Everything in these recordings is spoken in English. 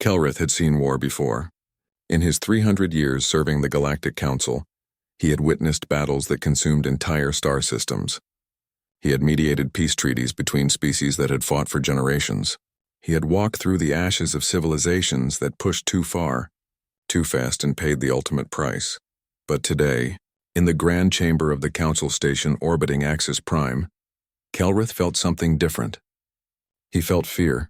Kelrith had seen war before. In his 300 years serving the Galactic Council, he had witnessed battles that consumed entire star systems. He had mediated peace treaties between species that had fought for generations. He had walked through the ashes of civilizations that pushed too far, too fast, and paid the ultimate price. But today, in the grand chamber of the Council station orbiting Axis Prime, Kelrith felt something different. He felt fear.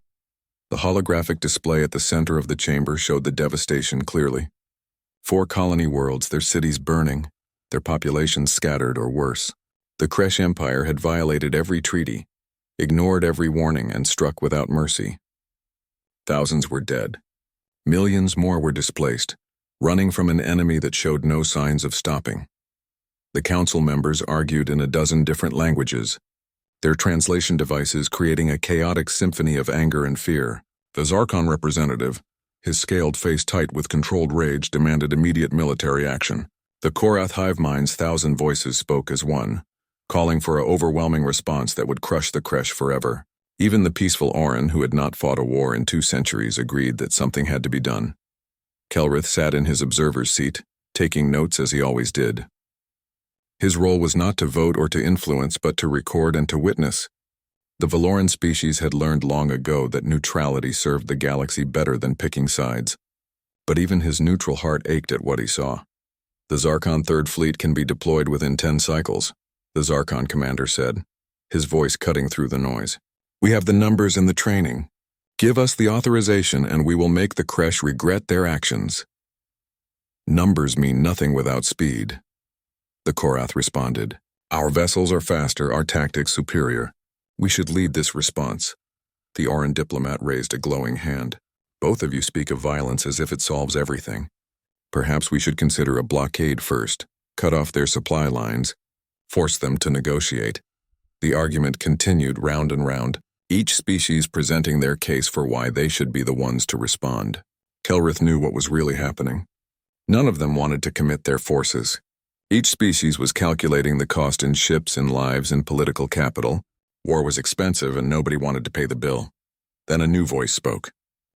The holographic display at the center of the chamber showed the devastation clearly. 4 colony worlds, their cities burning, their populations scattered or worse. The Kresh Empire had violated every treaty, ignored every warning, and struck without mercy. Thousands were dead. Millions more were displaced, running from an enemy that showed no signs of stopping. The council members argued in a dozen different languages, their translation devices creating a chaotic symphony of anger and fear. The Zarkon representative, his scaled face tight with controlled rage, demanded immediate military action. The Korath hive mind's 1,000 voices spoke as one, calling for an overwhelming response that would crush the Kresh forever. Even the peaceful Orin, who had not fought a war in 2 centuries, agreed that something had to be done. Kelrith sat in his observer's seat, taking notes as he always did. His role was not to vote or to influence, but to record and to witness. The Valoran species had learned long ago that neutrality served the galaxy better than picking sides. But even his neutral heart ached at what he saw. The Zarkon Third Fleet can be deployed within 10 cycles, the Zarkon commander said, his voice cutting through the noise. We have the numbers and the training. Give us the authorization and we will make the Kresh regret their actions. Numbers mean nothing without speed. The Korath responded. Our vessels are faster, our tactics superior. We should lead this response. The Orin diplomat raised a glowing hand. Both of you speak of violence as if it solves everything. Perhaps we should consider a blockade first, cut off their supply lines, force them to negotiate. The argument continued round and round, each species presenting their case for why they should be the ones to respond. Kelrith knew what was really happening. None of them wanted to commit their forces. Each species was calculating the cost in ships and lives and political capital. War was expensive and nobody wanted to pay the bill. Then a new voice spoke.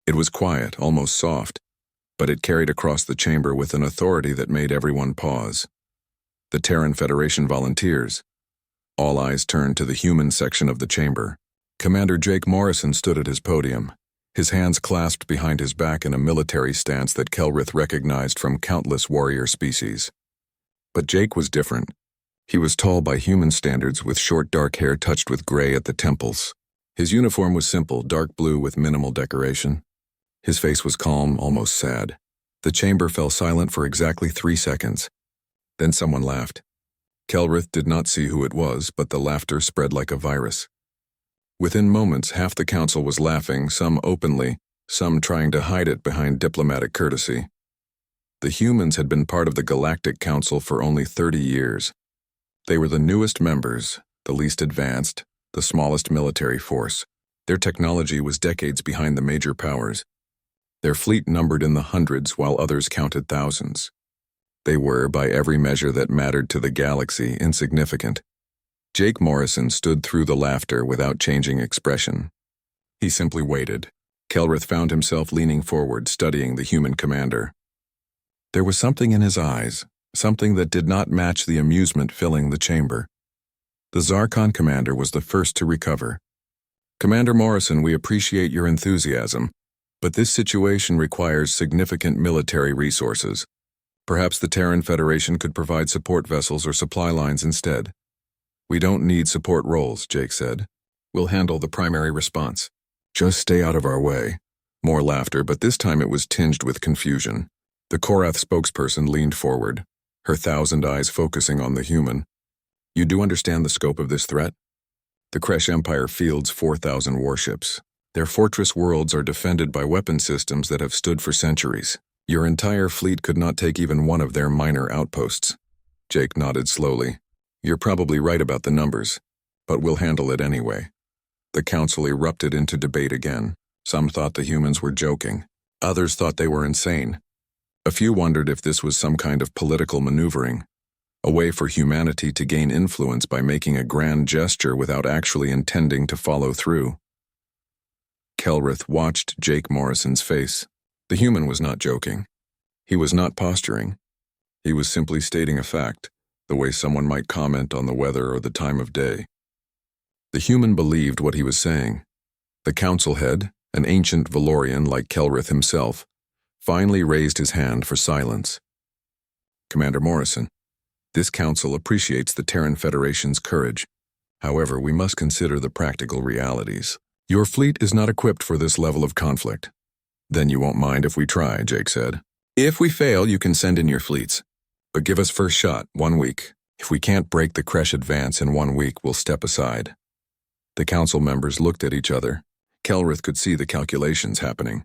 It was quiet, almost soft, but it carried across the chamber with an authority that made everyone pause. The Terran Federation volunteers. All eyes turned to the human section of the chamber. Commander Jake Morrison stood at his podium, his hands clasped behind his back in a military stance that Kelrith recognized from countless warrior species. But Jake was different. He was tall by human standards with short dark hair touched with gray at the temples. His uniform was simple, dark blue with minimal decoration. His face was calm, almost sad. The chamber fell silent for exactly 3 seconds. Then someone laughed. Kelrith did not see who it was, but the laughter spread like a virus. Within moments, half the council was laughing, some openly, some trying to hide it behind diplomatic courtesy. The humans had been part of the Galactic Council for only 30 years. They were the newest members, the least advanced, the smallest military force. Their technology was decades behind the major powers. Their fleet numbered in the hundreds while others counted thousands. They were, by every measure that mattered to the galaxy, insignificant. Jake Morrison stood through the laughter without changing expression. He simply waited. Kelrith found himself leaning forward, studying the human commander. There was something in his eyes, something that did not match the amusement filling the chamber. The Zarkon commander was the first to recover. Commander Morrison, we appreciate your enthusiasm, but this situation requires significant military resources. Perhaps the Terran Federation could provide support vessels or supply lines instead. We don't need support roles, Jake said. We'll handle the primary response. Just stay out of our way. More laughter, but this time it was tinged with confusion. The Korath spokesperson leaned forward, her 1,000 eyes focusing on the human. You do understand the scope of this threat? The Kresh Empire fields 4,000 warships. Their fortress worlds are defended by weapon systems that have stood for centuries. Your entire fleet could not take even one of their minor outposts. Jake nodded slowly. You're probably right about the numbers, but we'll handle it anyway. The council erupted into debate again. Some thought the humans were joking. Others thought they were insane. A few wondered if this was some kind of political maneuvering, a way for humanity to gain influence by making a grand gesture without actually intending to follow through. Kelrith watched Jake Morrison's face. The human was not joking. He was not posturing. He was simply stating a fact, the way someone might comment on the weather or the time of day. The human believed what he was saying. The council head, an ancient Valorian like Kelrith himself, finally raised his hand for silence. Commander Morrison, this council appreciates the Terran Federation's courage. However, we must consider the practical realities. Your fleet is not equipped for this level of conflict. Then you won't mind if we try, Jake said. If we fail, you can send in your fleets. But give us first shot, 1 week. If we can't break the Kresh advance in 1 week, we'll step aside. The council members looked at each other. Kelrith could see the calculations happening.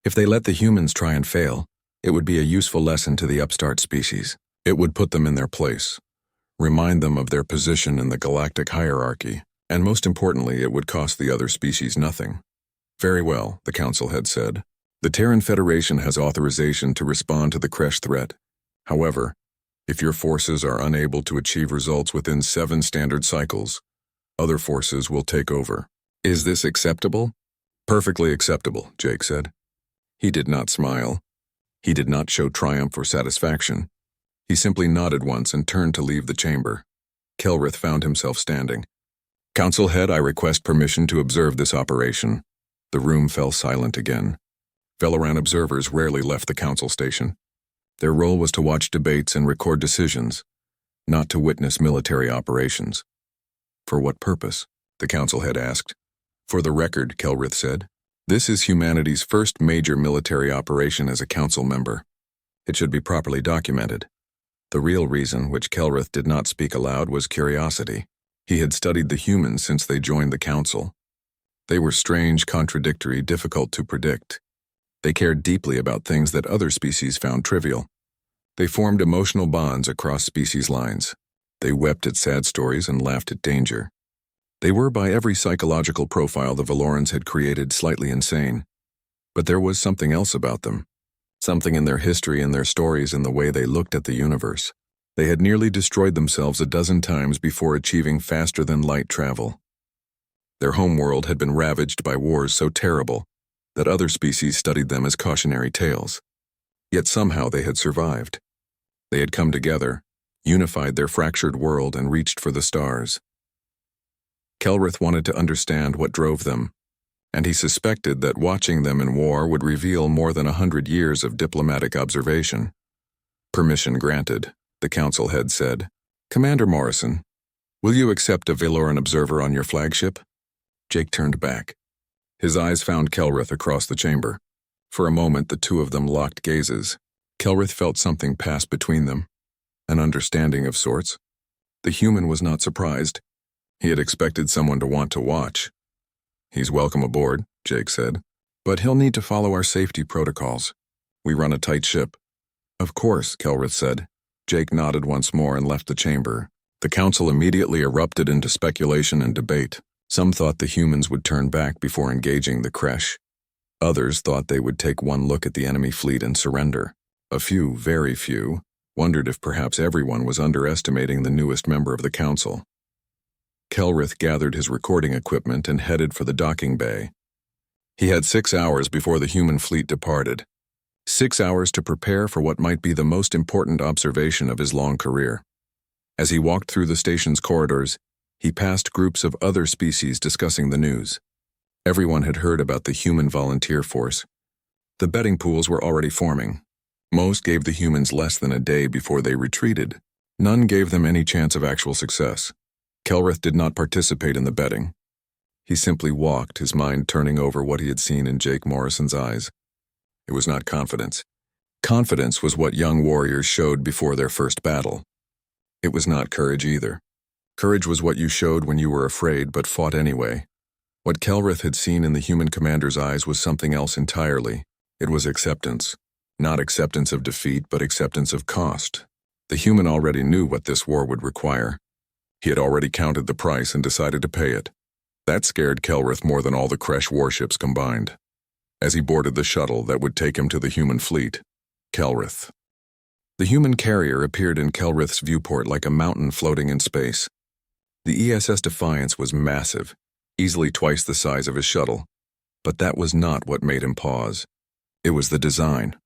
If they let the humans try and fail, it would be a useful lesson to the upstart species. It would put them in their place, remind them of their position in the galactic hierarchy, and most importantly, it would cost the other species nothing. Very well, the council had said. The Terran Federation has authorization to respond to the Kresh threat. However, if your forces are unable to achieve results within 7 standard cycles, other forces will take over. Is this acceptable? Perfectly acceptable, Jake said. He did not smile. He did not show triumph or satisfaction. He simply nodded once and turned to leave the chamber. Kelrith found himself standing. Council head, I request permission to observe this operation. The room fell silent again. Valoran observers rarely left the council station. Their role was to watch debates and record decisions, not to witness military operations. For what purpose? The council head asked. For the record, Kelrith said. This is humanity's first major military operation as a council member. It should be properly documented. The real reason, which Kelrith did not speak aloud, was curiosity. He had studied the humans since they joined the council. They were strange, contradictory, difficult to predict. They cared deeply about things that other species found trivial. They formed emotional bonds across species lines. They wept at sad stories and laughed at danger. They were, by every psychological profile the Valorans had created, slightly insane. But there was something else about them. Something in their history and their stories and the way they looked at the universe. They had nearly destroyed themselves a dozen times before achieving faster-than-light travel. Their homeworld had been ravaged by wars so terrible that other species studied them as cautionary tales. Yet somehow they had survived. They had come together, unified their fractured world, and reached for the stars. Kelrith wanted to understand what drove them, and he suspected that watching them in war would reveal more than 100 years of diplomatic observation. Permission granted, the council head said. Commander Morrison, will you accept a Valoran observer on your flagship? Jake turned back. His eyes found Kelrith across the chamber. For a moment, the two of them locked gazes. Kelrith felt something pass between them, an understanding of sorts. The human was not surprised. He had expected someone to want to watch. He's welcome aboard, Jake said, but he'll need to follow our safety protocols. We run a tight ship. Of course, Kelrith said. Jake nodded once more and left the chamber. The council immediately erupted into speculation and debate. Some thought the humans would turn back before engaging the Kresh. Others thought they would take one look at the enemy fleet and surrender. A few, very few, wondered if perhaps everyone was underestimating the newest member of the council. Kelrith gathered his recording equipment and headed for the docking bay. He had 6 hours before the human fleet departed. 6 hours to prepare for what might be the most important observation of his long career. As he walked through the station's corridors, he passed groups of other species discussing the news. Everyone had heard about the human volunteer force. The betting pools were already forming. Most gave the humans less than a day before they retreated. None gave them any chance of actual success. Kelrith did not participate in the betting. He simply walked, his mind turning over what he had seen in Jake Morrison's eyes. It was not confidence. Confidence was what young warriors showed before their first battle. It was not courage either. Courage was what you showed when you were afraid but fought anyway. What Kelrith had seen in the human commander's eyes was something else entirely. It was acceptance. Not acceptance of defeat, but acceptance of cost. The human already knew what this war would require. He had already counted the price and decided to pay it. That scared Kelrith more than all the Kresh warships combined. As he boarded the shuttle that would take him to the human fleet, Kelrith. The human carrier appeared in Kelrith's viewport like a mountain floating in space. The ESS Defiance was massive, easily twice the size of his shuttle, but that was not what made him pause. It was the design.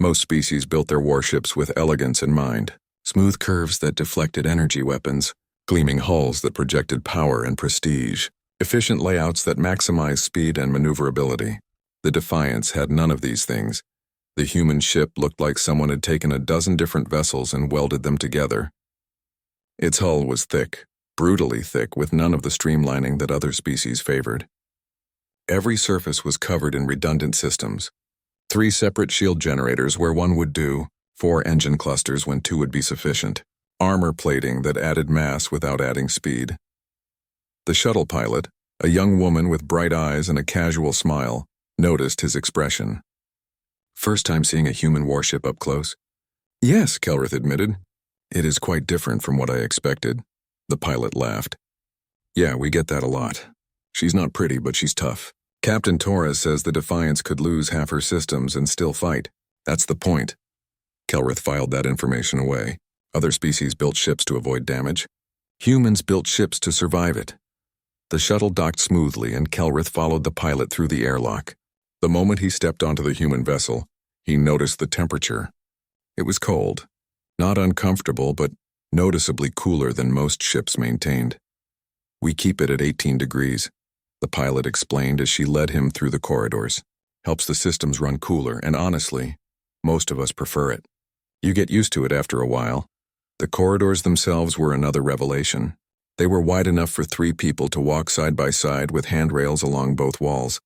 Most species built their warships with elegance in mind. Smooth curves that deflected energy weapons, gleaming hulls that projected power and prestige, efficient layouts that maximized speed and maneuverability. The Defiance had none of these things. The human ship looked like someone had taken a dozen different vessels and welded them together. Its hull was thick, brutally thick, with none of the streamlining that other species favored. Every surface was covered in redundant systems. 3 separate shield generators where one would do, 4 engine clusters when 2 would be sufficient, armor plating that added mass without adding speed. The shuttle pilot, a young woman with bright eyes and a casual smile, noticed his expression. "First time seeing a human warship up close?" "Yes," Kelrith admitted. "It is quite different from what I expected." The pilot laughed. "Yeah, we get that a lot. She's not pretty, but she's tough. Captain Torres says the Defiance could lose half her systems and still fight. That's the point." Kelrith filed that information away. Other species built ships to avoid damage. Humans built ships to survive it. The shuttle docked smoothly and Kelrith followed the pilot through the airlock. The moment he stepped onto the human vessel, he noticed the temperature. It was cold. Not uncomfortable, but noticeably cooler than most ships maintained. "We keep it at 18 degrees, the pilot explained as she led him through the corridors. "Helps the systems run cooler, and honestly, most of us prefer it. You get used to it after a while." The corridors themselves were another revelation. They were wide enough for 3 people to walk side by side with handrails along both walls.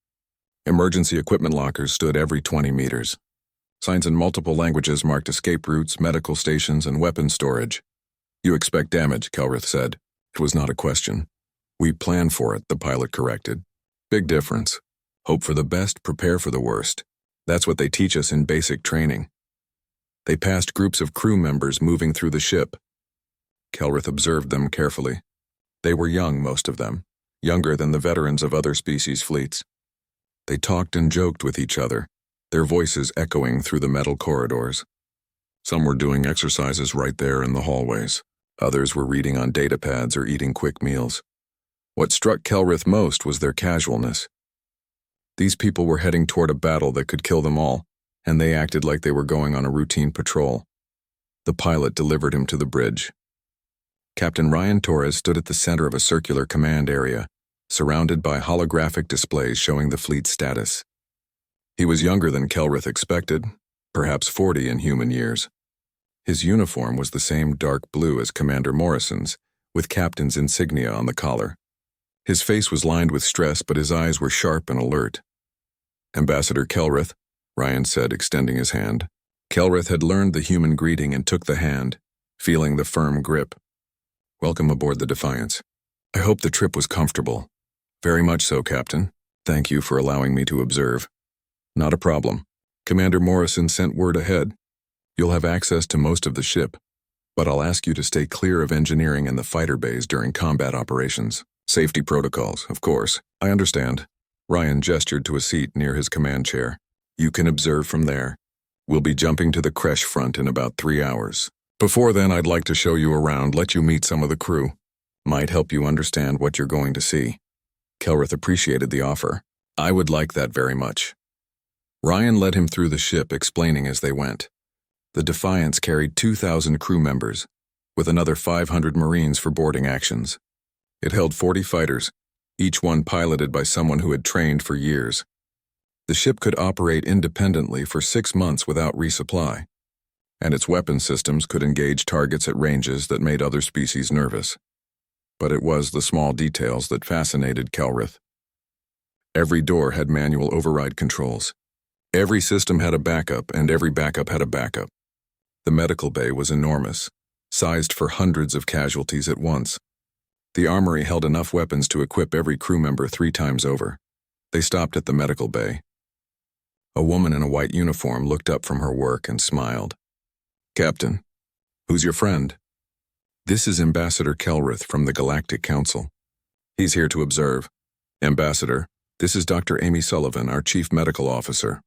Emergency equipment lockers stood every 20 meters. Signs in multiple languages marked escape routes, medical stations, and weapons storage. "You expect damage," Kelrith said. It was not a question. "We plan for it," the pilot corrected. "Big difference. Hope for the best, prepare for the worst. That's what they teach us in basic training." They passed groups of crew members moving through the ship. Kelrith observed them carefully. They were young, most of them, younger than the veterans of other species' fleets. They talked and joked with each other, their voices echoing through the metal corridors. Some were doing exercises right there in the hallways. Others were reading on datapads or eating quick meals. What struck Kelrith most was their casualness. These people were heading toward a battle that could kill them all, and they acted like they were going on a routine patrol. The pilot delivered him to the bridge. Captain Ryan Torres stood at the center of a circular command area, surrounded by holographic displays showing the fleet's status. He was younger than Kelrith expected, perhaps 40 in human years. His uniform was the same dark blue as Commander Morrison's, with captain's insignia on the collar. His face was lined with stress, but his eyes were sharp and alert. "Ambassador Kelrith," Ryan said, extending his hand. Kelrith had learned the human greeting and took the hand, feeling the firm grip. "Welcome aboard the Defiance. I hope the trip was comfortable." "Very much so, Captain. Thank you for allowing me to observe." "Not a problem. Commander Morrison sent word ahead. You'll have access to most of the ship, but I'll ask you to stay clear of engineering and the fighter bays during combat operations. Safety protocols, of course." "I understand." Ryan gestured to a seat near his command chair. "You can observe from there. We'll be jumping to the creche front in about 3 hours. Before then, I'd like to show you around, let you meet some of the crew. Might help you understand what you're going to see." Kelrith appreciated the offer. "I would like that very much." Ryan led him through the ship, explaining as they went. The Defiance carried 2,000 crew members, with another 500 Marines for boarding actions. It held 40 fighters, each one piloted by someone who had trained for years. The ship could operate independently for 6 months without resupply, and its weapon systems could engage targets at ranges that made other species nervous. But it was the small details that fascinated Kelrith. Every door had manual override controls. Every system had a backup, and every backup had a backup. The medical bay was enormous, sized for hundreds of casualties at once. The armory held enough weapons to equip every crew member 3 times over. They stopped at the medical bay. A woman in a white uniform looked up from her work and smiled. "Captain, who's your friend?" "This is Ambassador Kelrith from the Galactic Council. He's here to observe." "Ambassador, this is Dr. Amy Sullivan, our Chief Medical Officer."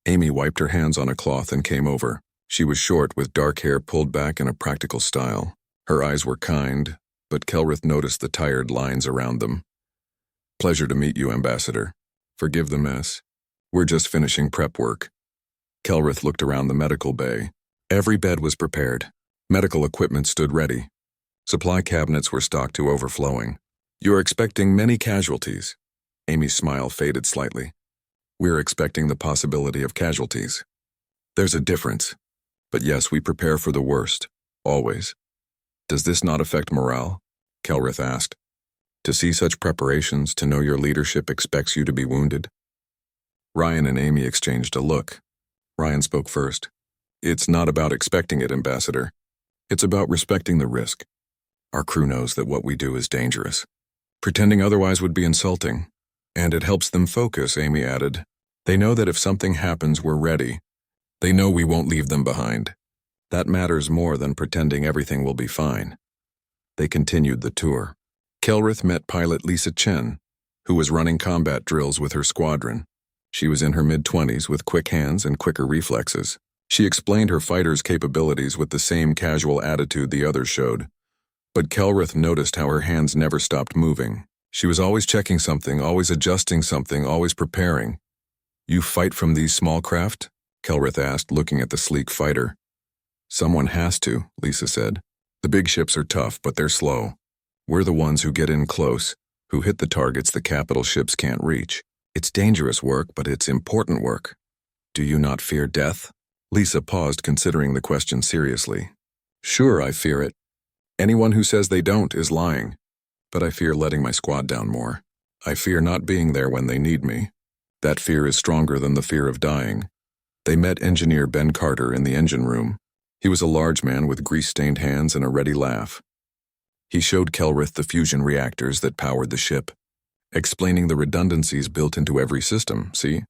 Amy wiped her hands on a cloth and came over. She was short, with dark hair pulled back in a practical style. Her eyes were kind, but Kelrith noticed the tired lines around them. "Pleasure to meet you, Ambassador. Forgive the mess. We're just finishing prep work. Kelrith looked around the medical bay. Every bed was prepared. Medical equipment stood ready. Supply cabinets were stocked to overflowing. You're expecting many casualties. Amy's smile faded slightly. We're expecting the possibility of casualties. There's a difference. But yes, we prepare for the worst. Always. Does this not affect morale? Kelrith asked. To see such preparations, to know your leadership expects you to be wounded? Ryan and Amy exchanged a look. Ryan spoke first. It's not about expecting it, Ambassador. It's about respecting the risk. Our crew knows that what we do is dangerous. Pretending otherwise would be insulting. And it helps them focus, Amy added. They know that if something happens, we're ready. They know we won't leave them behind. That matters more than pretending everything will be fine. They continued the tour. Kelrith met pilot Lisa Chen, who was running combat drills with her squadron. She was in her mid-20s with quick hands and quicker reflexes. She explained her fighters' capabilities with the same casual attitude the others showed. But Kelrith noticed how her hands never stopped moving. She was always checking something, always adjusting something, always preparing. You fight from these small craft? Kelrith asked, looking at the sleek fighter. Someone has to, Lisa said. The big ships are tough, but they're slow. We're the ones who get in close, who hit the targets the capital ships can't reach. It's dangerous work, but it's important work. Do you not fear death? Lisa paused, considering the question seriously. Sure, I fear it. Anyone who says they don't is lying. But I fear letting my squad down more. I fear not being there when they need me. That fear is stronger than the fear of dying. They met engineer Ben Carter in the engine room. He was a large man with grease-stained hands and a ready laugh. He showed Kelrith the fusion reactors that powered the ship, explaining the redundancies built into every system, see?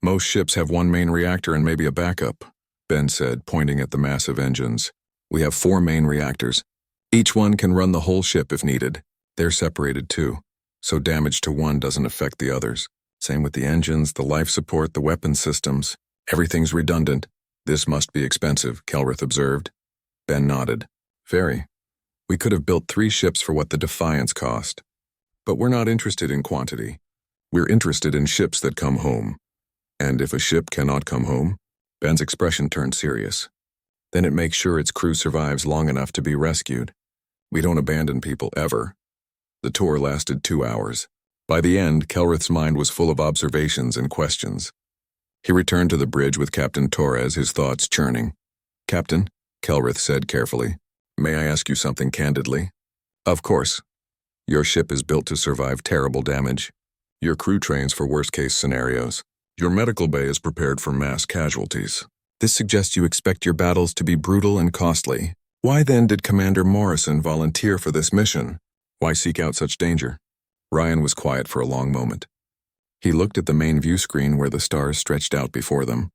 Most ships have one main reactor and maybe a backup, Ben said, pointing at the massive engines. We have 4 main reactors. Each one can run the whole ship if needed. They're separated too, so damage to one doesn't affect the others. Same with the engines, the life support, the weapon systems. Everything's redundant. This must be expensive, Kelrith observed. Ben nodded. Very. We could have built 3 ships for what the Defiance cost. But we're not interested in quantity. We're interested in ships that come home. And if a ship cannot come home, Ben's expression turned serious. Then it makes sure its crew survives long enough to be rescued. We don't abandon people ever. The tour lasted 2 hours. By the end, Kelrith's mind was full of observations and questions. He returned to the bridge with Captain Torres, his thoughts churning. Captain, Kelrith said carefully, may I ask you something candidly? Of course. Your ship is built to survive terrible damage. Your crew trains for worst-case scenarios. Your medical bay is prepared for mass casualties. This suggests you expect your battles to be brutal and costly. Why then did Commander Morrison volunteer for this mission? Why seek out such danger? Ryan was quiet for a long moment. He looked at the main view screen where the stars stretched out before them.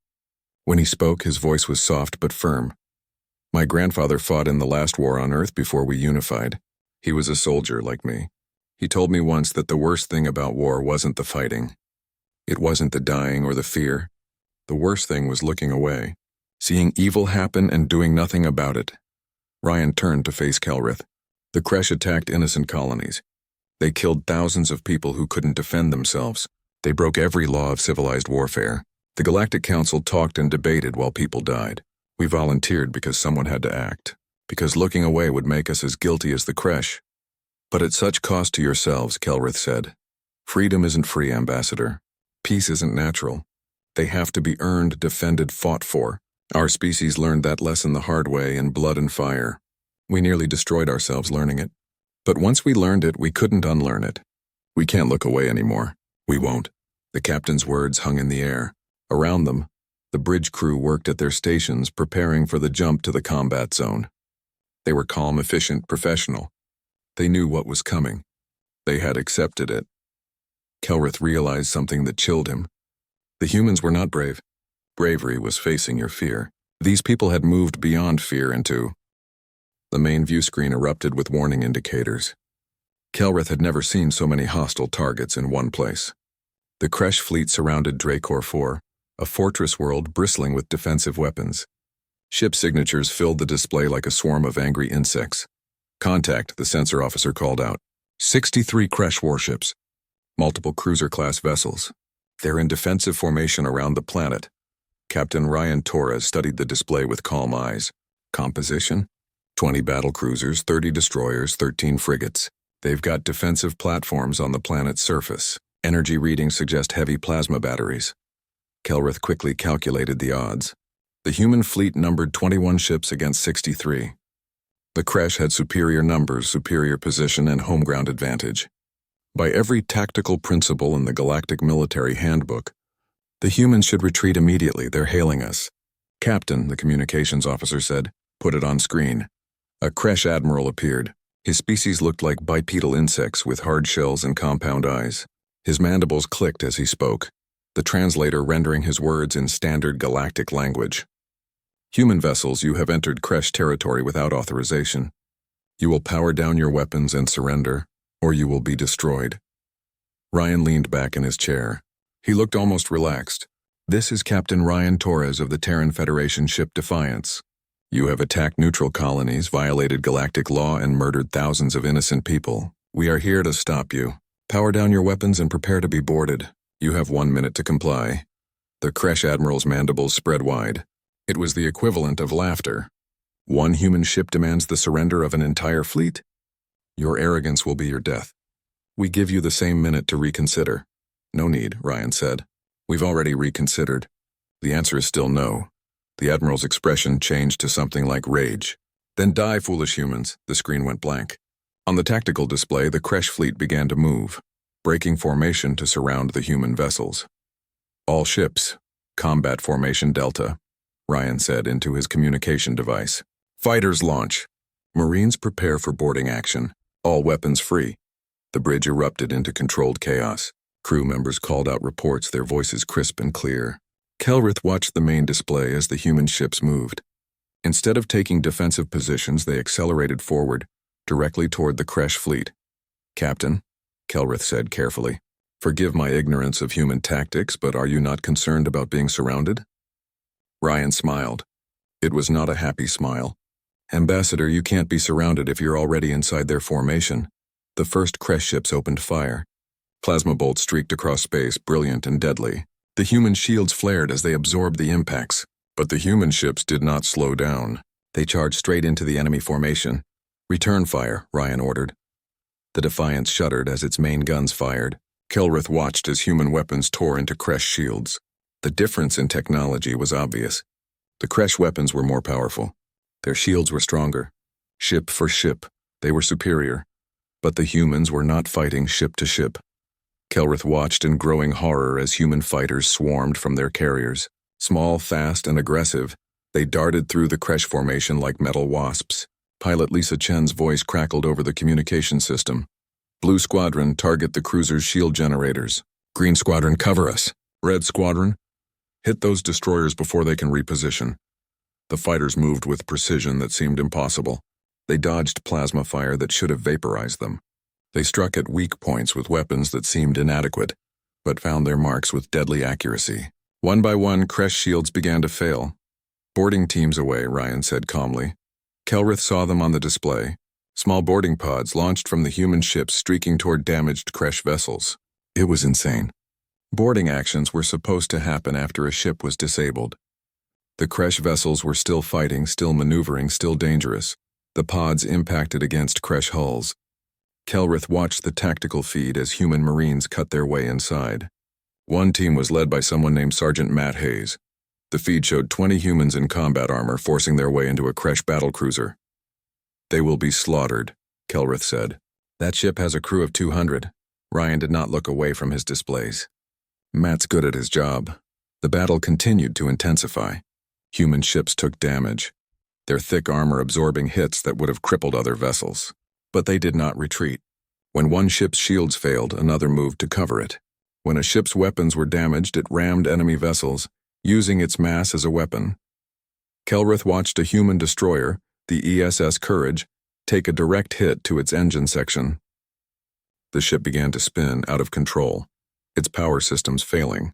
When he spoke, his voice was soft but firm. My grandfather fought in the last war on Earth before we unified. He was a soldier like me. He told me once that the worst thing about war wasn't the fighting. It wasn't the dying or the fear. The worst thing was looking away, seeing evil happen and doing nothing about it. Ryan turned to face Kelrith. The Kresh attacked innocent colonies. They killed thousands of people who couldn't defend themselves. They broke every law of civilized warfare. The Galactic Council talked and debated while people died. We volunteered because someone had to act, because looking away would make us as guilty as the Kresh. But at such cost to yourselves, Kelrith said. Freedom isn't free, Ambassador. Peace isn't natural. They have to be earned, defended, fought for. Our species learned that lesson the hard way in blood and fire. We nearly destroyed ourselves learning it. But once we learned it, we couldn't unlearn it. We can't look away anymore. We won't. The captain's words hung in the air. Around them, the bridge crew worked at their stations, preparing for the jump to the combat zone. They were calm, efficient, professional. They knew what was coming. They had accepted it. Kelrith realized something that chilled him. The humans were not brave. Bravery was facing your fear. These people had moved beyond fear into... The main view screen erupted with warning indicators. Kelrith had never seen so many hostile targets in one place. The Kresh fleet surrounded Dracor 4, a fortress world bristling with defensive weapons. Ship signatures filled the display like a swarm of angry insects. Contact, the sensor officer called out. 63 Kresh warships. Multiple cruiser-class vessels. They're in defensive formation around the planet. Captain Ryan Torres studied the display with calm eyes. Composition? 20 battlecruisers, 30 destroyers, 13 frigates. They've got defensive platforms on the planet's surface. Energy readings suggest heavy plasma batteries. Kelrith quickly calculated the odds. The human fleet numbered 21 ships against 63. The Kresh had superior numbers, superior position, and home ground advantage. By every tactical principle in the Galactic Military Handbook, the humans should retreat immediately. They're hailing us. Captain, the communications officer said, put it on screen. A Kresh admiral appeared. His species looked like bipedal insects with hard shells and compound eyes. His mandibles clicked as he spoke, the translator rendering his words in standard galactic language. Human vessels, you have entered Kresh territory without authorization. You will power down your weapons and surrender, or you will be destroyed. Ryan leaned back in his chair. He looked almost relaxed. This is Captain Ryan Torres of the Terran Federation ship Defiance. You have attacked neutral colonies, violated galactic law, and murdered thousands of innocent people. We are here to stop you. Power down your weapons and prepare to be boarded. You have 1 minute to comply. The Kresh admiral's mandibles spread wide. It was the equivalent of laughter. One human ship demands the surrender of an entire fleet? Your arrogance will be your death. We give you the same minute to reconsider. No need, Ryan said. We've already reconsidered. The answer is still no. The admiral's expression changed to something like rage. Then die, foolish humans. The screen went blank. On the tactical display, the Kresh fleet began to move, breaking formation to surround the human vessels. All ships, combat formation Delta, Ryan said into his communication device. Fighters launch. Marines prepare for boarding action. All weapons free. The bridge erupted into controlled chaos. Crew members called out reports, their voices crisp and clear. Kelrith watched the main display as the human ships moved. Instead of taking defensive positions, they accelerated forward, directly toward the Kresh fleet. Captain, Kelrith said carefully, forgive my ignorance of human tactics, but are you not concerned about being surrounded? Ryan smiled. It was not a happy smile. Ambassador, you can't be surrounded if you're already inside their formation. The first Kresh ships opened fire. Plasma bolts streaked across space, brilliant and deadly. The human shields flared as they absorbed the impacts, but the human ships did not slow down. They charged straight into the enemy formation. Return fire, Ryan ordered. The Defiance shuddered as its main guns fired. Kelrith watched as human weapons tore into Kresh shields. The difference in technology was obvious. The Kresh weapons were more powerful. Their shields were stronger. Ship for ship, they were superior. But the humans were not fighting ship to ship. Kelrith watched in growing horror as human fighters swarmed from their carriers. Small, fast, and aggressive, they darted through the Kresh formation like metal wasps. Pilot Lisa Chen's voice crackled over the communication system. Blue Squadron, target the cruiser's shield generators. Green Squadron, cover us. Red Squadron, hit those destroyers before they can reposition. The fighters moved with precision that seemed impossible. They dodged plasma fire that should have vaporized them. They struck at weak points with weapons that seemed inadequate, but found their marks with deadly accuracy. One by one, Kresh shields began to fail. Boarding teams away, Ryan said calmly. Kelrith saw them on the display. Small boarding pods launched from the human ships streaking toward damaged Kresh vessels. It was insane. Boarding actions were supposed to happen after a ship was disabled. The Kresh vessels were still fighting, still maneuvering, still dangerous. The pods impacted against Kresh hulls. Kelrith watched the tactical feed as human Marines cut their way inside. One team was led by someone named Sergeant Matt Hayes. The feed showed 20 humans in combat armor forcing their way into a Kresh battlecruiser. They will be slaughtered, Kelrith said. That ship has a crew of 200. Ryan did not look away from his displays. Matt's good at his job. The battle continued to intensify. Human ships took damage, their thick armor absorbing hits that would have crippled other vessels. But they did not retreat. When one ship's shields failed, another moved to cover it. When a ship's weapons were damaged, it rammed enemy vessels, using its mass as a weapon. Kelrith watched a human destroyer, the ESS Courage, take a direct hit to its engine section. The ship began to spin, out of control, its power systems failing.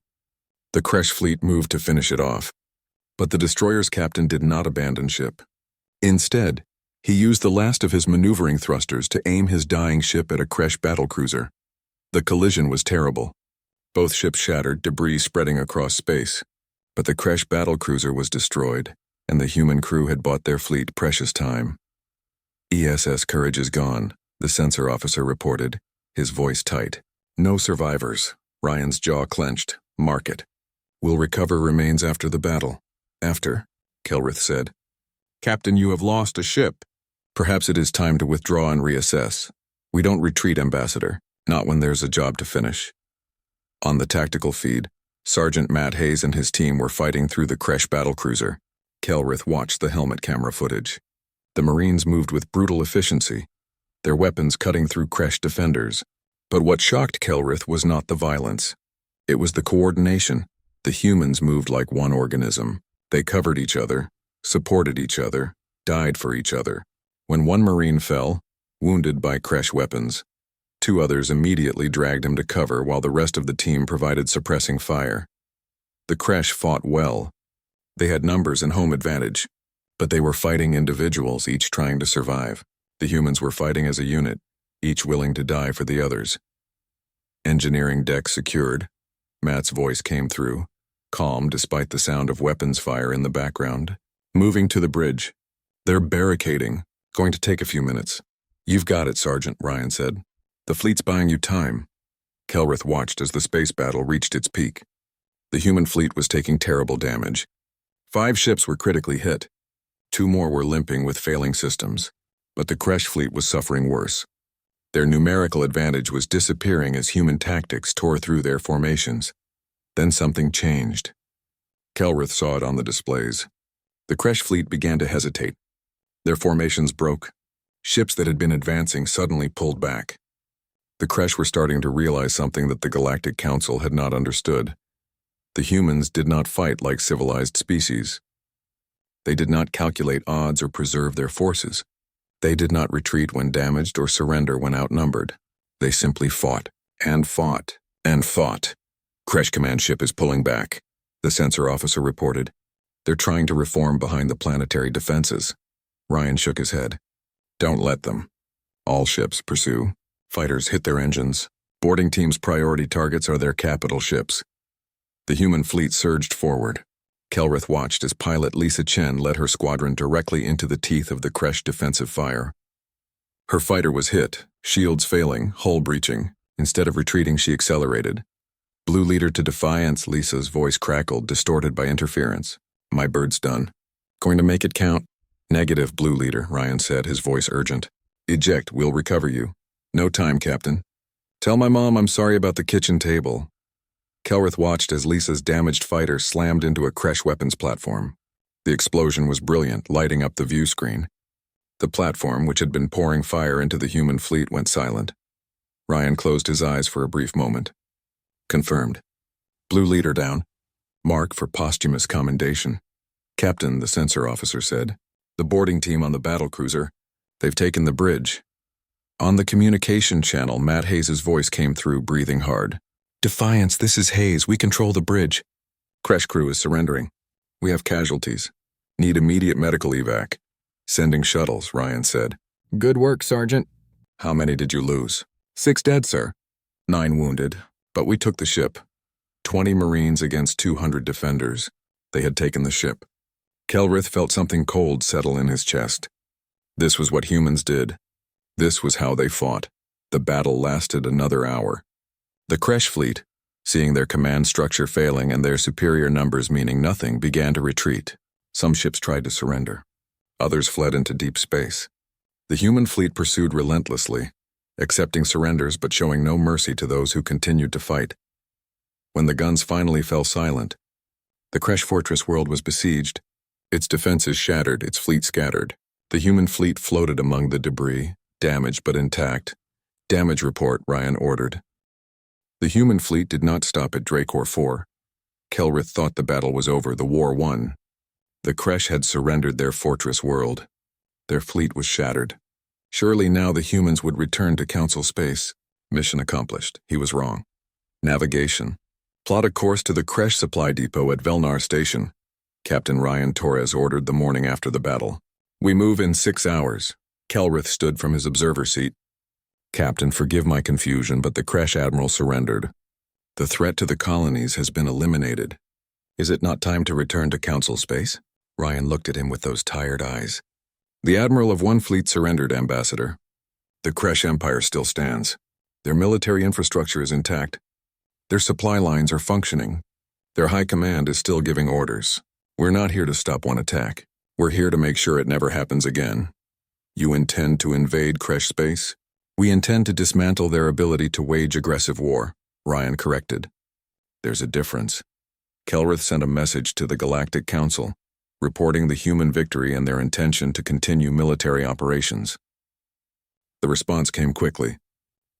The Kresh fleet moved to finish it off. But the destroyer's captain did not abandon ship. Instead, he used the last of his maneuvering thrusters to aim his dying ship at a Kresh battlecruiser. The collision was terrible. Both ships shattered, debris spreading across space. But the Kresh battlecruiser was destroyed, and the human crew had bought their fleet precious time. ESS Courage is gone, the sensor officer reported, his voice tight. No survivors. Ryan's jaw clenched. Mark it. We'll recover remains after the battle. After, Kelrith said. Captain, you have lost a ship. Perhaps it is time to withdraw and reassess. We don't retreat, Ambassador, not when there's a job to finish. On the tactical feed, Sergeant Matt Hayes and his team were fighting through the Kresh battlecruiser. Kelrith watched the helmet camera footage. The Marines moved with brutal efficiency, their weapons cutting through Kresh defenders. But what shocked Kelrith was not the violence. It was the coordination. The humans moved like one organism. They covered each other, supported each other, died for each other. When one Marine fell, wounded by Kresh weapons, two others immediately dragged him to cover while the rest of the team provided suppressing fire. The Kresh fought well. They had numbers and home advantage, but they were fighting individuals, each trying to survive. The humans were fighting as a unit, each willing to die for the others. Engineering deck secured. Matt's voice came through, calm despite the sound of weapons fire in the background. Moving to the bridge. They're barricading. Going to take a few minutes. You've got it, Sergeant, Ryan said. The fleet's buying you time. Kelrith watched as the space battle reached its peak. The human fleet was taking terrible damage. 5 ships were critically hit. 2 more were limping with failing systems. But the Kresh fleet was suffering worse. Their numerical advantage was disappearing as human tactics tore through their formations. Then something changed. Kelrith saw it on the displays. The Kresh fleet began to hesitate. Their formations broke. Ships that had been advancing suddenly pulled back. The Kresh were starting to realize something that the Galactic Council had not understood. The humans did not fight like civilized species. They did not calculate odds or preserve their forces. They did not retreat when damaged or surrender when outnumbered. They simply fought, and fought, and fought. Kresh command ship is pulling back, the sensor officer reported. They're trying to reform behind the planetary defenses. Ryan shook his head. Don't let them. All ships pursue. Fighters hit their engines. Boarding team's priority targets are their capital ships. The human fleet surged forward. Kelrith watched as pilot Lisa Chen led her squadron directly into the teeth of the Kresh defensive fire. Her fighter was hit, shields failing, hull breaching. Instead of retreating, she accelerated. Blue leader to defiance, Lisa's voice crackled, distorted by interference. My bird's done. Going to make it count? Negative, blue leader, Ryan said, his voice urgent. Eject, we'll recover you. No time, Captain. Tell my mom I'm sorry about the kitchen table. Kelrith watched as Lisa's damaged fighter slammed into a Kresh weapons platform. The explosion was brilliant, lighting up the view screen. The platform, which had been pouring fire into the human fleet, went silent. Ryan closed his eyes for a brief moment. Confirmed. Blue leader down. Mark for posthumous commendation. Captain, the sensor officer said. The boarding team on the battlecruiser. They've taken the bridge. On the communication channel, Matt Hayes' voice came through, breathing hard. Defiance, this is Hayes. We control the bridge. Kresh crew is surrendering. We have casualties. Need immediate medical evac. Sending shuttles, Ryan said. Good work, Sergeant. How many did you lose? 6 dead, sir. 9 wounded, but we took the ship. 20 Marines against 200 defenders. They had taken the ship. Kelrith felt something cold settle in his chest. This was what humans did. This was how they fought. The battle lasted another hour. The Kresh fleet, seeing their command structure failing and their superior numbers meaning nothing, began to retreat. Some ships tried to surrender. Others fled into deep space. The human fleet pursued relentlessly, accepting surrenders but showing no mercy to those who continued to fight. When the guns finally fell silent, the Kresh fortress world was besieged. Its defenses shattered, its fleet scattered. The human fleet floated among the debris, damaged but intact. Damage report, Ryan ordered. The human fleet did not stop at Dracor 4. Kelrith thought the battle was over, the war won. The Kresh had surrendered their fortress world. Their fleet was shattered. Surely now the humans would return to Council space. Mission accomplished. He was wrong. Navigation. Plot a course to the Kresh supply depot at Velnar Station. Captain Ryan Torres ordered the morning after the battle. We move in 6 hours. Kelrith stood from his observer seat. Captain, forgive my confusion, but the Kresh admiral surrendered. The threat to the colonies has been eliminated. Is it not time to return to Council space? Ryan looked at him with those tired eyes. The admiral of one fleet surrendered, Ambassador. The Kresh Empire still stands. Their military infrastructure is intact. Their supply lines are functioning. Their high command is still giving orders. We're not here to stop one attack. We're here to make sure it never happens again. You intend to invade Kresh space? We intend to dismantle their ability to wage aggressive war, Ryan corrected. There's a difference. Kelrith sent a message to the Galactic Council, reporting the human victory and their intention to continue military operations. The response came quickly.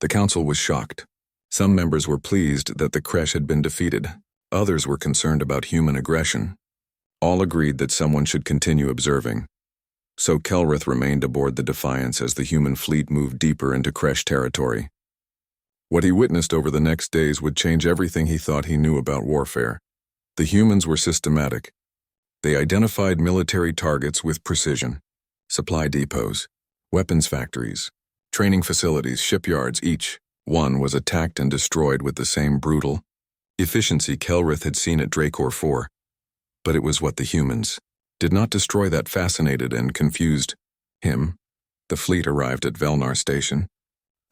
The Council was shocked. Some members were pleased that the Kresh had been defeated. Others were concerned about human aggression. All agreed that someone should continue observing. So Kelrith remained aboard the Defiance as the human fleet moved deeper into Kresh territory. What he witnessed over the next days would change everything he thought he knew about warfare. The humans were systematic. They identified military targets with precision. Supply depots, weapons factories, training facilities, shipyards, each one was attacked and destroyed with the same brutal efficiency Kelrith had seen at Dracor 4. But it was what the humans did not destroy that fascinated and confused him. The fleet arrived at Velnar Station,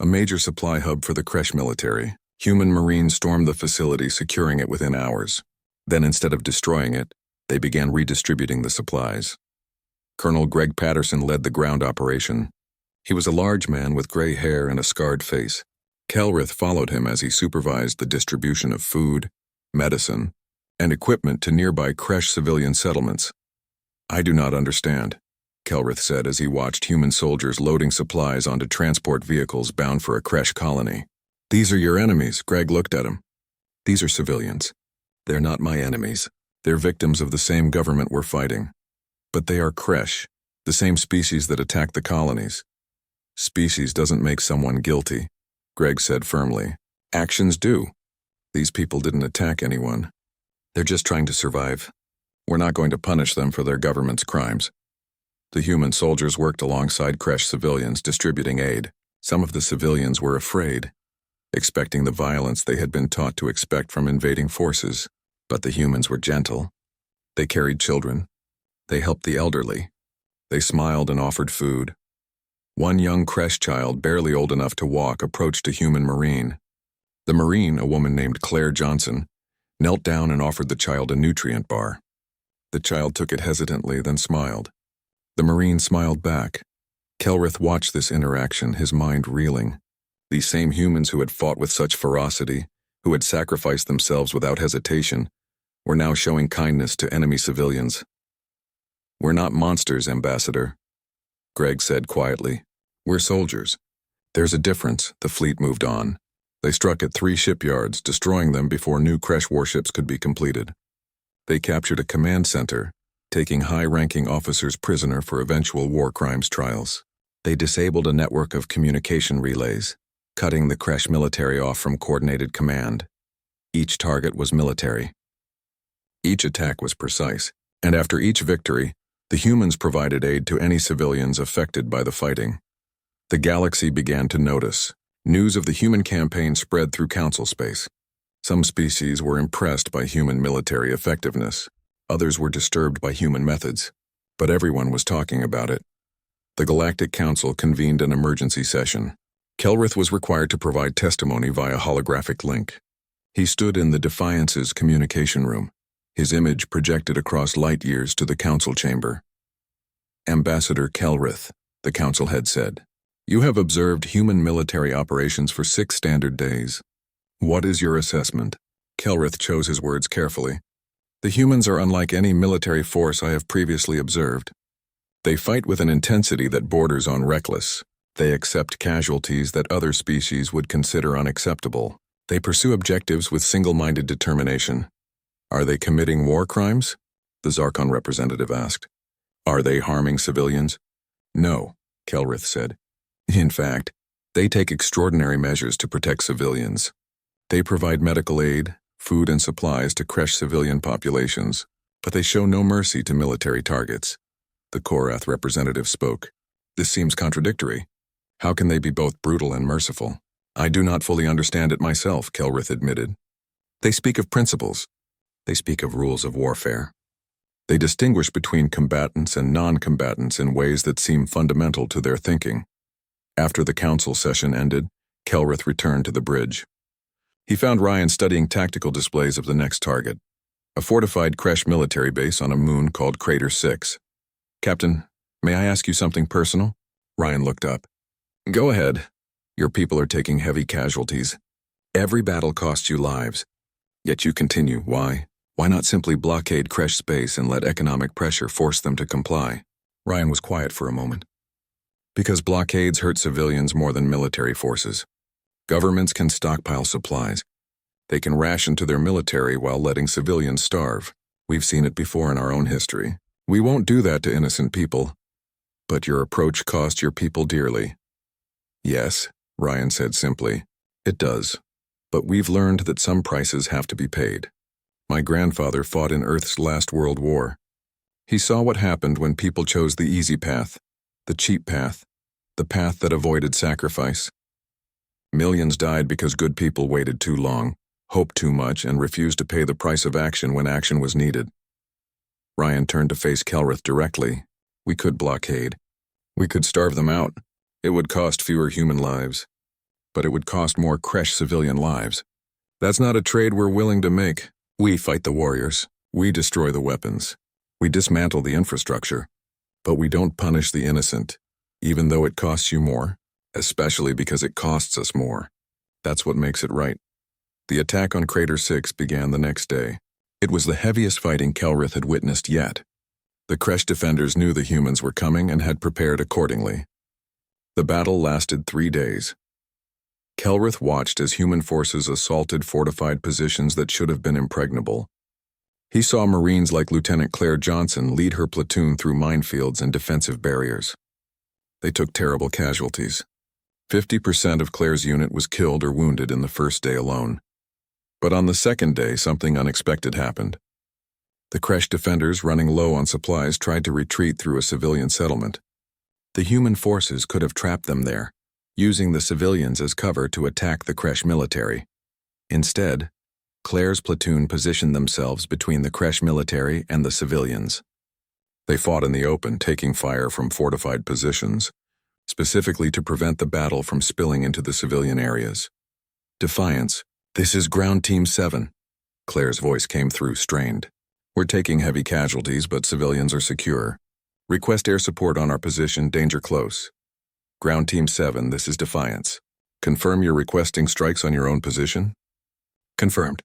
a major supply hub for the Kresh military. Human Marines stormed the facility, securing it within hours. Then, instead of destroying it, they began redistributing the supplies. Colonel Greg Patterson led the ground operation. He was a large man with gray hair and a scarred face. Kelrith followed him as he supervised the distribution of food, medicine, and equipment to nearby Kresh civilian settlements. I do not understand, Kelrith said as he watched human soldiers loading supplies onto transport vehicles bound for a Kresh colony. These are your enemies, Greg looked at him. These are civilians. They're not my enemies. They're victims of the same government we're fighting. But they are Kresh, the same species that attacked the colonies. Species doesn't make someone guilty, Greg said firmly. Actions do. These people didn't attack anyone. They're just trying to survive. We're not going to punish them for their government's crimes. The human soldiers worked alongside Kresh civilians, distributing aid. Some of the civilians were afraid, expecting the violence they had been taught to expect from invading forces. But the humans were gentle. They carried children. They helped the elderly. They smiled and offered food. One young Kresh child, barely old enough to walk, approached a human Marine. The Marine, a woman named Claire Johnson, knelt down and offered the child a nutrient bar. The child took it hesitantly, then smiled. The Marine smiled back. Kelrith watched this interaction, his mind reeling. These same humans who had fought with such ferocity, who had sacrificed themselves without hesitation, were now showing kindness to enemy civilians. We're not monsters, Ambassador, Greg said quietly. We're soldiers. There's a difference. The fleet moved on. They struck at 3 shipyards, destroying them before new Kresh warships could be completed. They captured a command center, taking high-ranking officers prisoner for eventual war crimes trials. They disabled a network of communication relays, cutting the Kresh military off from coordinated command. Each target was military. Each attack was precise, and after each victory, the humans provided aid to any civilians affected by the fighting. The galaxy began to notice. News of the human campaign spread through Council space. Some species were impressed by human military effectiveness. Others were disturbed by human methods. But everyone was talking about it. The Galactic Council convened an emergency session. Kelrith was required to provide testimony via holographic link. He stood in the Defiance's communication room, his image projected across light years to the Council chamber. Ambassador Kelrith, the Council head said, you have observed human military operations for 6 standard days. What is your assessment? Kelrith chose his words carefully. The humans are unlike any military force I have previously observed. They fight with an intensity that borders on reckless. They accept casualties that other species would consider unacceptable. They pursue objectives with single-minded determination. Are they committing war crimes? The Zarkon representative asked. Are they harming civilians? No, Kelrith said. In fact, they take extraordinary measures to protect civilians. They provide medical aid, food and supplies to Kresh civilian populations, but they show no mercy to military targets. The Korath representative spoke. This seems contradictory. How can they be both brutal and merciful? I do not fully understand it myself, Kelrith admitted. They speak of principles. They speak of rules of warfare. They distinguish between combatants and non-combatants in ways that seem fundamental to their thinking. After the council session ended, Kelrith returned to the bridge. He found Ryan studying tactical displays of the next target, a fortified Kresh military base on a moon called Crater 6. "Captain, may I ask you something personal?" Ryan looked up. "Go ahead. Your people are taking heavy casualties. Every battle costs you lives. Yet you continue. Why? Why not simply blockade Kresh space and let economic pressure force them to comply?" Ryan was quiet for a moment. "Because blockades hurt civilians more than military forces. Governments can stockpile supplies. They can ration to their military while letting civilians starve. We've seen it before in our own history. We won't do that to innocent people. But your approach cost your people dearly." "Yes," Ryan said simply. "It does. But we've learned that some prices have to be paid. My grandfather fought in Earth's last World War. He saw what happened when people chose the easy path, the cheap path, the path that avoided sacrifice. Millions died because good people waited too long, hoped too much, and refused to pay the price of action when action was needed." Ryan turned to face Kelrith directly. "We could blockade. We could starve them out. It would cost fewer human lives. But it would cost more Kresh civilian lives. That's not a trade we're willing to make. We fight the warriors. We destroy the weapons. We dismantle the infrastructure. But we don't punish the innocent, even though it costs you more, especially because it costs us more. That's what makes it right." The attack on Crater 6 began the next day. It was the heaviest fighting Kelrith had witnessed yet. The Kresh defenders knew the humans were coming and had prepared accordingly. The battle lasted 3 days. Kelrith watched as human forces assaulted fortified positions that should have been impregnable. He saw Marines like Lieutenant Claire Johnson lead her platoon through minefields and defensive barriers. They took terrible casualties. 50% of Claire's unit was killed or wounded in the first day alone. But on the second day, something unexpected happened. The Kresh defenders, running low on supplies, tried to retreat through a civilian settlement. The human forces could have trapped them there, using the civilians as cover to attack the Kresh military. Instead, Claire's platoon positioned themselves between the Kresh military and the civilians. They fought in the open, taking fire from fortified positions, specifically to prevent the battle from spilling into the civilian areas. "Defiance, this is Ground Team 7. Claire's voice came through, strained. "We're taking heavy casualties, but civilians are secure. Request air support on our position, danger close. Ground Team 7, this is Defiance. Confirm you're requesting strikes on your own position?" "Confirmed.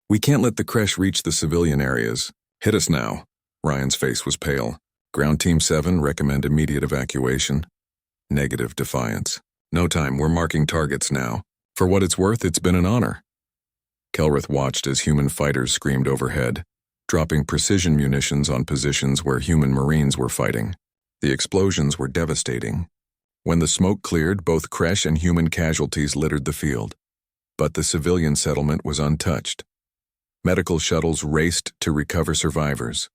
We can't let the Kresh reach the civilian areas. Hit us now." Ryan's face was pale. "Ground Team 7, recommend immediate evacuation." Negative, Defiance. "No time, we're marking targets now. For what it's worth, it's been an honor." Kelrith watched as human fighters screamed overhead, dropping precision munitions on positions where human Marines were fighting. The explosions were devastating. When the smoke cleared, both Kresh and human casualties littered the field. But the civilian settlement was untouched. Medical shuttles raced to recover survivors.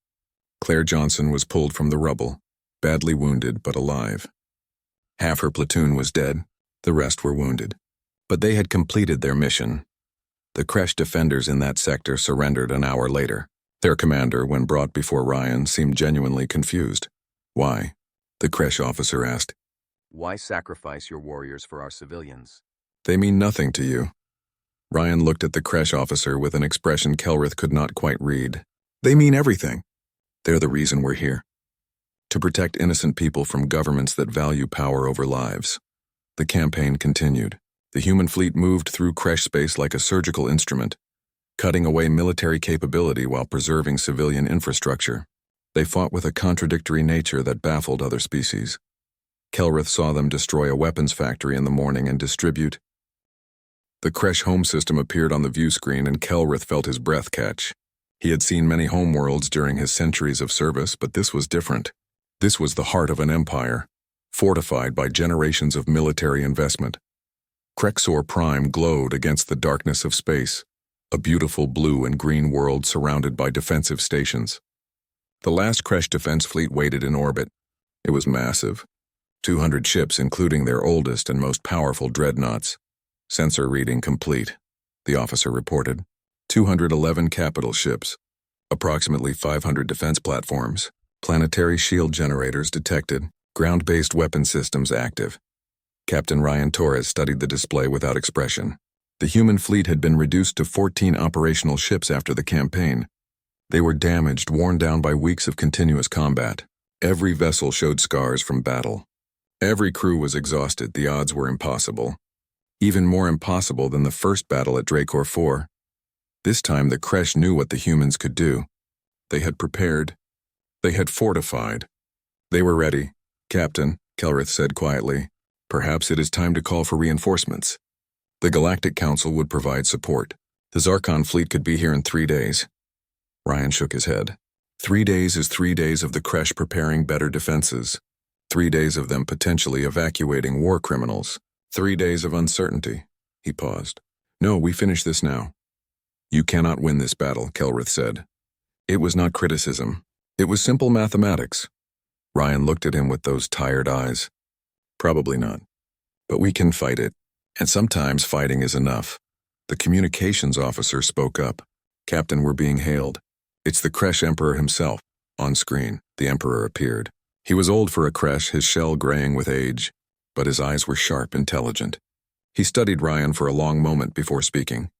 Claire Johnson was pulled from the rubble, badly wounded but alive. Half her platoon was dead, the rest were wounded. But they had completed their mission. The Kresh defenders in that sector surrendered an hour later. Their commander, when brought before Ryan, seemed genuinely confused. "Why?" the Kresh officer asked. "Why sacrifice your warriors for our civilians?" "They mean nothing to you." Ryan looked at the Kresh officer with an expression Kelrith could not quite read. "They mean everything. They're the reason we're here. To protect innocent people from governments that value power over lives." The campaign continued. The human fleet moved through Kresh space like a surgical instrument, cutting away military capability while preserving civilian infrastructure. They fought with a contradictory nature that baffled other species. Kelrith saw them destroy a weapons factory in the morning and distribute. The Kresh home system appeared on the view screen and Kelrith felt his breath catch. He had seen many homeworlds during his centuries of service, but this was different. This was the heart of an empire, fortified by generations of military investment. Krexor Prime glowed against the darkness of space, a beautiful blue and green world surrounded by defensive stations. The last Kresh defense fleet waited in orbit. It was massive. 200 ships, including their oldest and most powerful dreadnoughts. "Sensor reading complete," the officer reported. 211 capital ships, approximately 500 defense platforms, planetary shield generators detected, ground-based weapon systems active. Captain Ryan Torres studied the display without expression. The human fleet had been reduced to 14 operational ships after the campaign. They were damaged, worn down by weeks of continuous combat. Every vessel showed scars from battle. Every crew was exhausted. The odds were impossible. Even more impossible than the first battle at Dracor 4. This time the Kresh knew what the humans could do. They had prepared. They had fortified. They were ready. Captain, Kelrith said quietly, perhaps it is time to call for reinforcements. The Galactic Council would provide support. The Zarkon fleet could be here in 3 days. Ryan shook his head. 3 days is 3 days of the Kresh preparing better defenses. 3 days of them potentially evacuating war criminals. 3 days of uncertainty. He paused. No, we finish this now. You cannot win this battle, Kelrith said. It was not criticism. It was simple mathematics. Ryan looked at him with those tired eyes. Probably not. But we can fight it. And sometimes fighting is enough. The communications officer spoke up. Captain, we're being hailed. It's the Kresh Emperor himself. On screen, the Emperor appeared. He was old for a Kresh, his shell graying with age, but his eyes were sharp, intelligent. He studied Ryan for a long moment before speaking.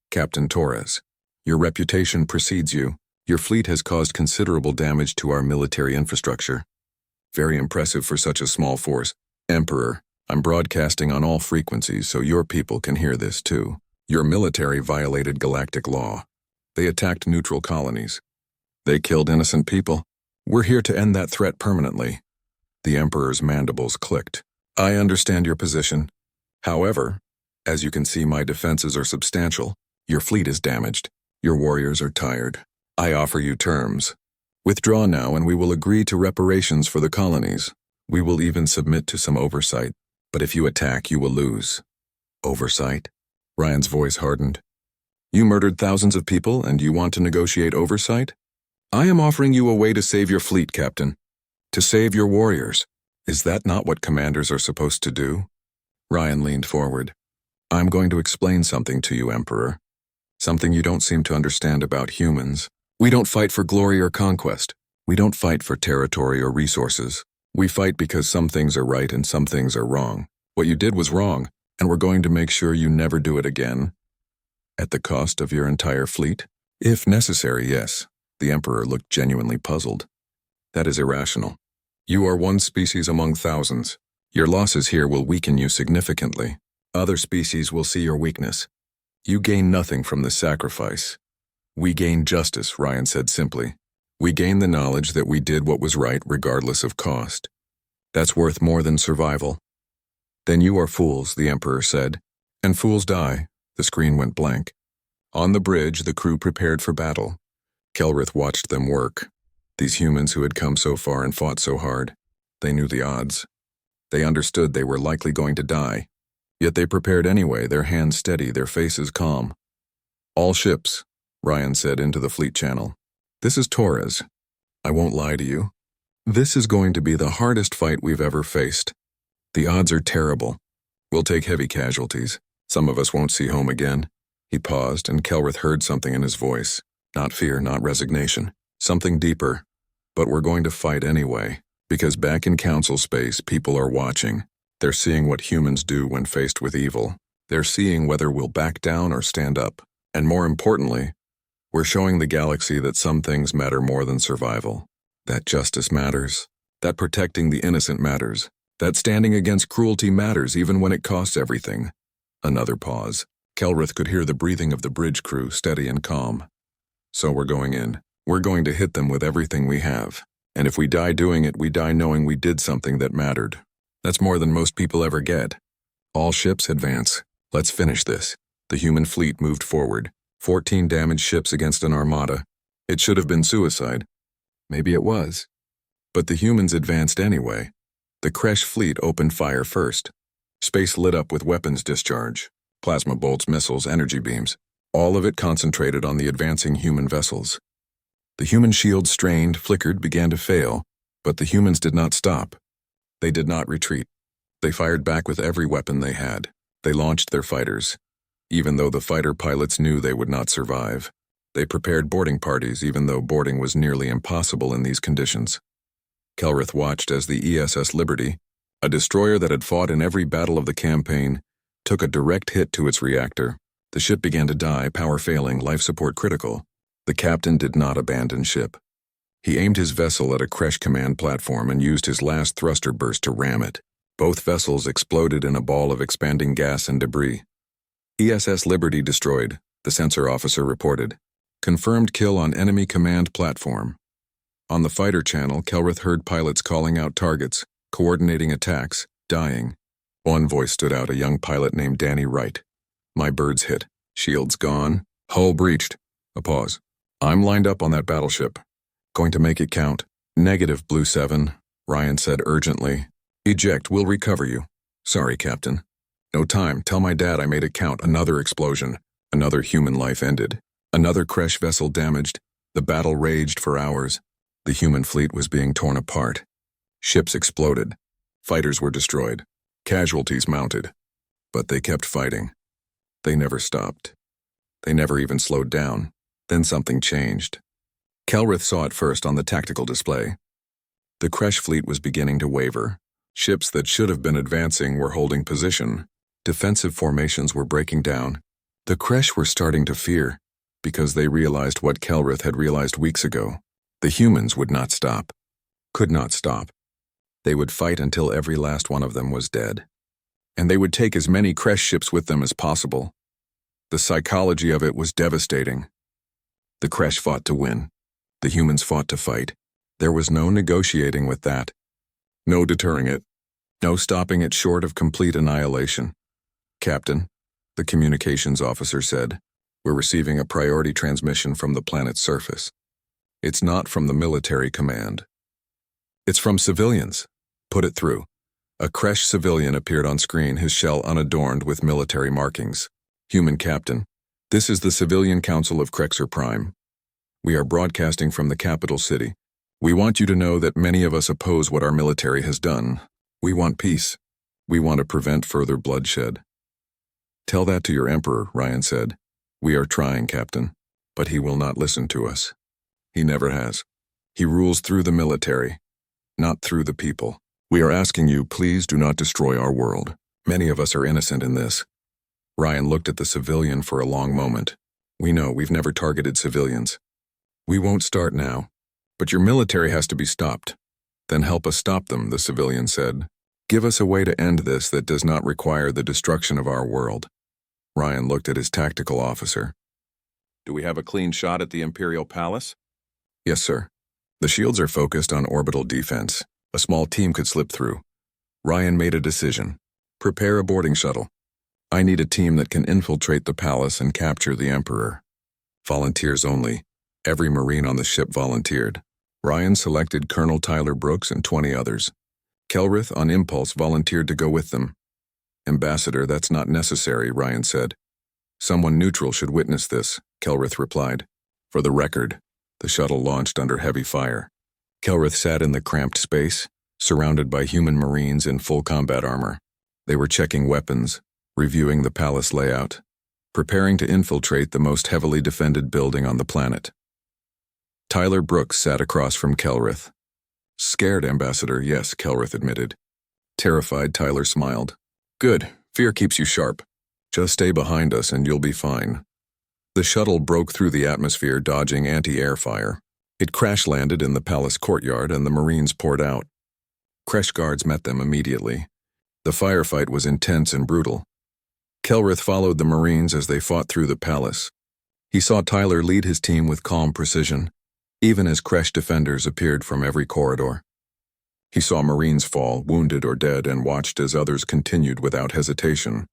Captain Torres, your reputation precedes you. Your fleet has caused considerable damage to our military infrastructure. Very impressive for such a small force. Emperor, I'm broadcasting on all frequencies so your people can hear this too. Your military violated galactic law. They attacked neutral colonies. They killed innocent people. We're here to end that threat permanently. The Emperor's mandibles clicked. I understand your position. However, as you can see, my defenses are substantial. Your fleet is damaged. Your warriors are tired. I offer you terms. Withdraw now and we will agree to reparations for the colonies. We will even submit to some oversight. But if you attack, you will lose. Oversight? Ryan's voice hardened. You murdered thousands of people and you want to negotiate oversight? I am offering you a way to save your fleet, Captain. To save your warriors. Is that not what commanders are supposed to do? Ryan leaned forward. I'm going to explain something to you, Emperor. Something you don't seem to understand about humans. We don't fight for glory or conquest. We don't fight for territory or resources. We fight because some things are right and some things are wrong. What you did was wrong, and we're going to make sure you never do it again. At the cost of your entire fleet? If necessary, yes. The Emperor looked genuinely puzzled. That is irrational. You are one species among thousands. Your losses here will weaken you significantly. Other species will see your weakness. You gain nothing from this sacrifice. We gain justice, Ryan said simply. We gain the knowledge that we did what was right regardless of cost. That's worth more than survival. Then you are fools, the Emperor said. And fools die. The screen went blank. On the bridge, the crew prepared for battle. Kelrith watched them work. These humans who had come so far and fought so hard. They knew the odds. They understood they were likely going to die. Yet they prepared anyway, their hands steady, their faces calm. All ships, Ryan said into the fleet channel. This is Torres. I won't lie to you. This is going to be the hardest fight we've ever faced. The odds are terrible. We'll take heavy casualties. Some of us won't see home again. He paused, and Kelrith heard something in his voice. Not fear, not resignation. Something deeper. But we're going to fight anyway. Because back in Council space, people are watching. They're seeing what humans do when faced with evil. They're seeing whether we'll back down or stand up. And more importantly, we're showing the galaxy that some things matter more than survival. That justice matters. That protecting the innocent matters. That standing against cruelty matters even when it costs everything. Another pause. Kelrith could hear the breathing of the bridge crew, steady and calm. So we're going in. We're going to hit them with everything we have. And if we die doing it, we die knowing we did something that mattered. That's more than most people ever get. All ships advance. Let's finish this. The human fleet moved forward. 14 damaged ships against an armada. It should have been suicide. Maybe it was. But the humans advanced anyway. The Kresh fleet opened fire first. Space lit up with weapons discharge. Plasma bolts, missiles, energy beams. All of it concentrated on the advancing human vessels. The human shields strained, flickered, began to fail, but the humans did not stop. They did not retreat. They fired back with every weapon they had. They launched their fighters. Even though the fighter pilots knew they would not survive, they prepared boarding parties even though boarding was nearly impossible in these conditions. Kelrith watched as the ESS Liberty, a destroyer that had fought in every battle of the campaign, took a direct hit to its reactor. The ship began to die, power failing, life support critical. The captain did not abandon ship. He aimed his vessel at a crash command platform and used his last thruster burst to ram it. Both vessels exploded in a ball of expanding gas and debris. ESS Liberty destroyed, the sensor officer reported. Confirmed kill on enemy command platform. On the fighter channel, Kelrith heard pilots calling out targets, coordinating attacks, dying. One voice stood out, a young pilot named Danny Wright. My birds hit. Shields gone. Hull breached. A pause. I'm lined up on that battleship. Going to make it count. Negative, Blue 7, Ryan said urgently. Eject, we'll recover you. Sorry, Captain. No time, tell my dad I made it count. Another explosion. Another human life ended. Another crash vessel damaged. The battle raged for hours. The human fleet was being torn apart. Ships exploded. Fighters were destroyed. Casualties mounted. But they kept fighting. They never stopped. They never even slowed down. Then something changed. Kelrith saw it first on the tactical display. The crash fleet was beginning to waver. Ships that should have been advancing were holding position. Defensive formations were breaking down. The crash were starting to fear, because they realized what Kelrith had realized weeks ago. The humans would not stop. Could not stop. They would fight until every last one of them was dead. And they would take as many crash ships with them as possible. The psychology of it was devastating. The crash fought to win. The humans fought to fight. There was no negotiating with that. No deterring it. No stopping it short of complete annihilation. Captain, the communications officer said, we're receiving a priority transmission from the planet's surface. It's not from the military command. It's from civilians. Put it through. A Kresh civilian appeared on screen, his shell unadorned with military markings. Human Captain, this is the Civilian Council of Krexer Prime. We are broadcasting from the capital city. We want you to know that many of us oppose what our military has done. We want peace. We want to prevent further bloodshed. Tell that to your Emperor, Ryan said. We are trying, Captain, but he will not listen to us. He never has. He rules through the military, not through the people. We are asking you, please do not destroy our world. Many of us are innocent in this. Ryan looked at the civilian for a long moment. We know we've never targeted civilians. We won't start now, but your military has to be stopped. Then help us stop them, the civilian said. Give us a way to end this that does not require the destruction of our world. Ryan looked at his tactical officer. Do we have a clean shot at the Imperial Palace? Yes, sir. The shields are focused on orbital defense. A small team could slip through. Ryan made a decision. Prepare a boarding shuttle. I need a team that can infiltrate the palace and capture the Emperor. Volunteers only. Every Marine on the ship volunteered. Ryan selected Colonel Tyler Brooks and 20 others. Kelrith, on impulse, volunteered to go with them. Ambassador, that's not necessary, Ryan said. Someone neutral should witness this, Kelrith replied. For the record, the shuttle launched under heavy fire. Kelrith sat in the cramped space, surrounded by human Marines in full combat armor. They were checking weapons, reviewing the palace layout, preparing to infiltrate the most heavily defended building on the planet. Tyler Brooks sat across from Kelrith. Scared, Ambassador, yes, Kelrith admitted. Terrified, Tyler smiled. Good, fear keeps you sharp. Just stay behind us and you'll be fine. The shuttle broke through the atmosphere, dodging anti-air fire. It crash-landed in the palace courtyard and the Marines poured out. Kresh guards met them immediately. The firefight was intense and brutal. Kelrith followed the Marines as they fought through the palace. He saw Tyler lead his team with calm precision, even as Kresh defenders appeared from every corridor. He saw Marines fall, wounded or dead, and watched as others continued without hesitation.